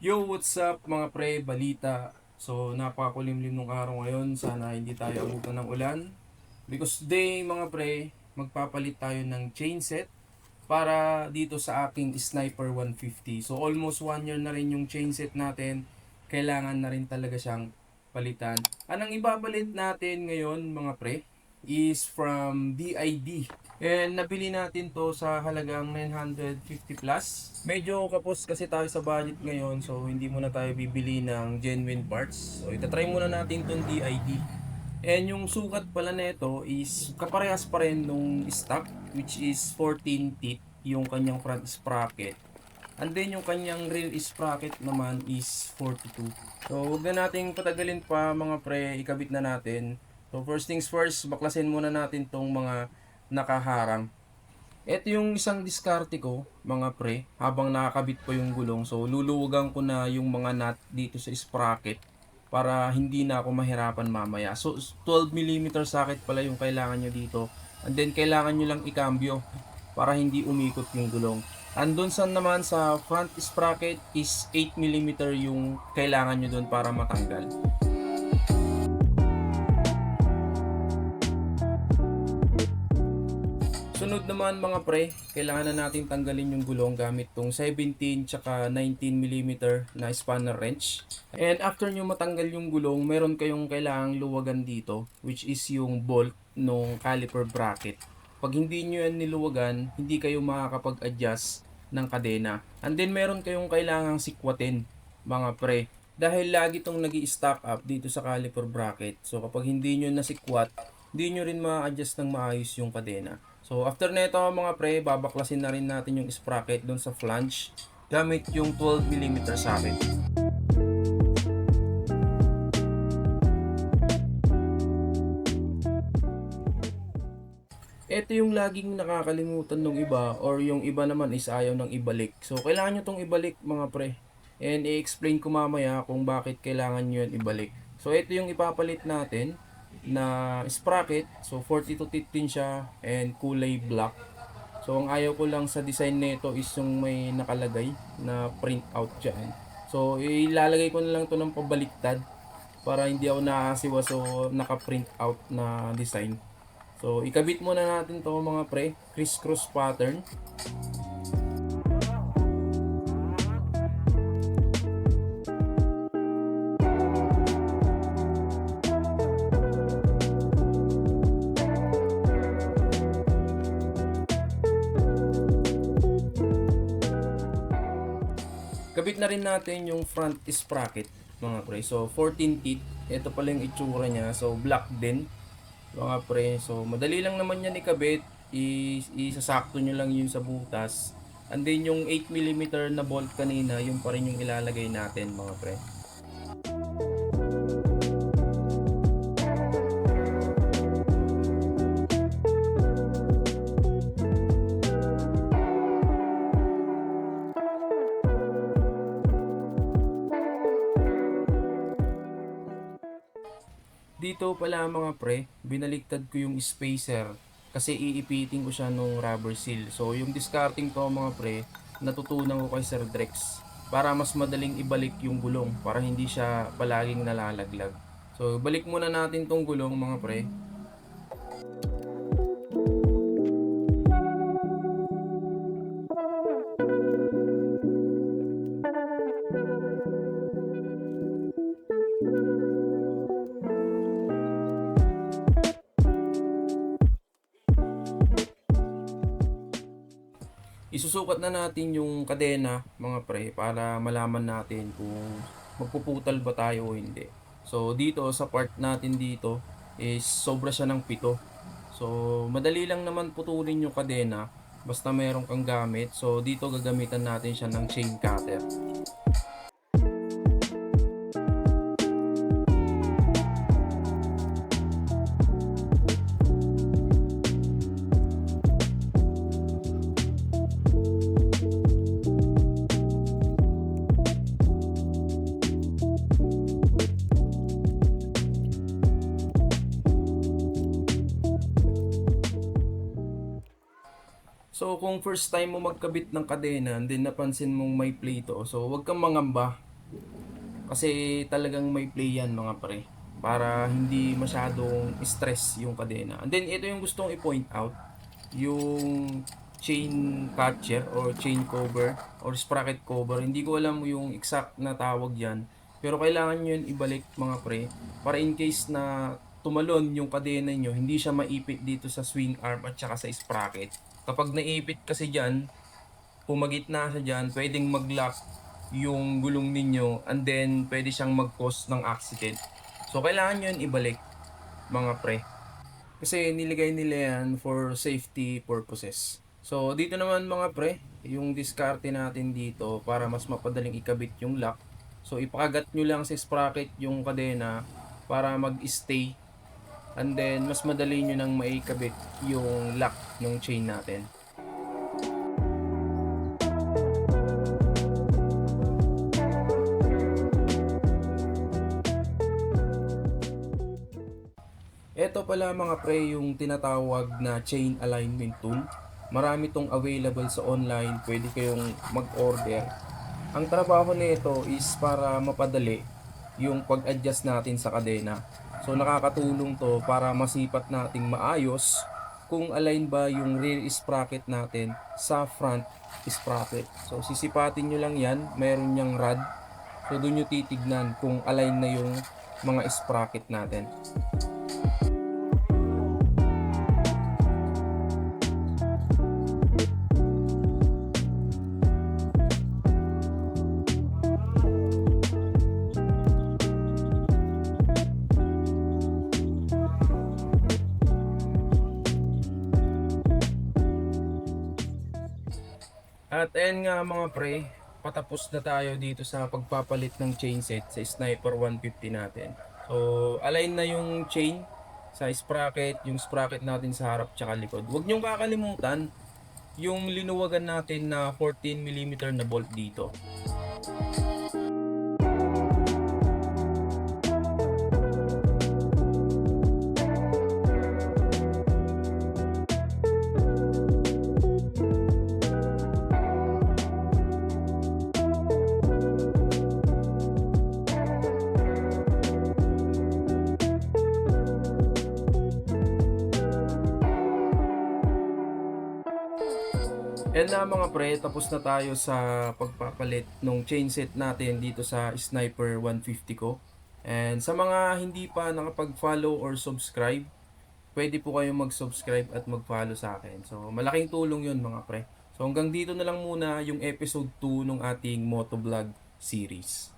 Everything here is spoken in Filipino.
Yo, what's up mga pre, balita. So, napakakulimlim nung araw ngayon. Sana hindi tayo abutan ng ulan. Because today mga pre, magpapalit tayo ng chain set para dito sa aking Sniper 150. So, almost 1 year na rin yung chain set natin. Kailangan na rin talaga siyang palitan. Anong ibabalit natin ngayon mga pre is from DID. And nabili natin to sa halagang 950 plus. Medyo kapos kasi tayo sa budget ngayon, so hindi muna tayo bibili ng genuine parts. So itatry muna natin tong DID. And yung sukat pala nito is kaparehas pa rin nung stock, which is 14 teeth yung kanyang front sprocket. And then yung kanyang rear sprocket naman is 42. So huwag na nating patagalin pa mga pre, ikabit na natin. So first things first, baklasin muna natin tong mga nakaharang. Ito yung isang diskarte ko mga pre, habang nakakabit pa yung gulong. So luluwagan ko na yung mga nut dito sa sprocket para hindi na ako mahirapan mamaya. So 12mm socket pala yung kailangan nyo dito. And then kailangan nyo lang ikambyo para hindi umikot yung gulong. Andun sa naman sa front sprocket is 8mm yung kailangan nyo dun para matanggal. Sunod naman mga pre, kailangan na natin tanggalin yung gulong gamit tong 17 tsaka 19mm na spanner wrench. And after nyo matanggal yung gulong, meron kayong kailangang luwagan dito, which is yung bolt nung caliper bracket. Pag hindi nyo yan niluwagan, hindi kayo makakapag-adjust ng kadena. And then meron kayong kailangang sikwatin mga pre. Dahil lagi itong nag-i-stack up dito sa caliper bracket. So kapag hindi nyo nasikwat, hindi nyo rin ma-adjust ng maayos yung kadena. So after nito mga pre, babaklasin na rin natin yung sprocket doon sa flange gamit yung 12mm socket. Ito yung laging nakakalimutan ng iba or yung iba naman is ayaw nang ibalik. So kailangan nyo tong ibalik mga pre. And i-explain ko mamaya kung bakit kailangan nyo yan ibalik. So ito yung ipapalit natin na sprocket. So 42 teeth din siya and kulay black. So ang ayaw ko lang sa design nito is yung may nakalagay na print out dyan. So ilalagay ko na lang to ng pabaliktad para hindi ako nakakasiwa so naka-print out na design. So ikabit muna natin to mga pre, criss-cross pattern. Kabit na rin natin yung front sprocket mga pre. So 14 teeth. Ito pala yung itsura niya. So black din mga pre. So madali lang naman yan ikabit. Isasakto nyo lang yun sa butas. And then yung 8mm na bolt kanina, yung pa rin yung ilalagay natin mga pre. Dito pala mga pre, binaliktad ko yung spacer kasi iipitin ko siya nung rubber seal. So yung discarding to mga pre, natutunan ko kay Sir Drex para mas madaling ibalik yung gulong para hindi siya palaging nalalaglag. So balik muna natin tong gulong mga pre. Isusukat na natin yung kadena mga pre para malaman natin kung magpuputal ba tayo o hindi. So dito sa part natin dito is sobra siya ng 7. So madali lang naman putulin yung kadena basta meron kang gamit. So dito gagamitan natin siya ng chain cutter. So kung first time mo magkabit ng kadena and then napansin mong may play to, so huwag kang mangamba. Kasi talagang may play yan mga pre. Para hindi masyadong stress yung kadena. And then ito yung gustong i-point out. Yung chain catcher or chain cover or sprocket cover. Hindi ko alam yung exact na tawag yan. Pero kailangan nyo yun ibalik mga pre. Para in case na tumalon yung kadena nyo, hindi siya maipit dito sa swing arm at saka sa sprocket. Kapag naipit kasi dyan, pumagitna siya dyan, pwedeng mag-lock yung gulong ninyo and then pwede siyang mag-cause ng accident. So kailangan yun ibalik mga pre. Kasi nilagay nila yan for safety purposes. So dito naman mga pre, yung diskarte natin dito para mas mapadaling ikabit yung lock. So ipakagat nyo lang sa sprocket yung kadena para mag-stay and then mas madali nyo nang maikabit yung lock ng chain natin. Ito pala mga pre yung tinatawag na chain alignment tool. Marami tong available sa online, pwede kayong mag-order. Ang trabaho nito is para mapadali yung pag-adjust natin sa kadena. So nakakatulong to para masipat nating maayos kung align ba yung rear sprocket natin sa front sprocket. So sisipatin nyo lang yan, mayroon niyang rod. So doon nyo titignan kung align na yung mga sprocket natin. At ayan nga mga pre, patapos na tayo dito sa pagpapalit ng chain set sa Sniper 150 natin. So, align na yung chain sa sprocket, yung sprocket natin sa harap tsaka likod. Huwag niyong kakalimutan yung linuwagan natin na 14mm na bolt dito. And na mga pre, tapos na tayo sa pagpapalit ng chain set natin dito sa Sniper 150 ko. And sa mga hindi pa nakapag-follow or subscribe, pwede po kayong mag-subscribe at mag-follow sa akin. So malaking tulong yun mga pre. So hanggang dito na lang muna yung episode 2 ng ating motovlog series.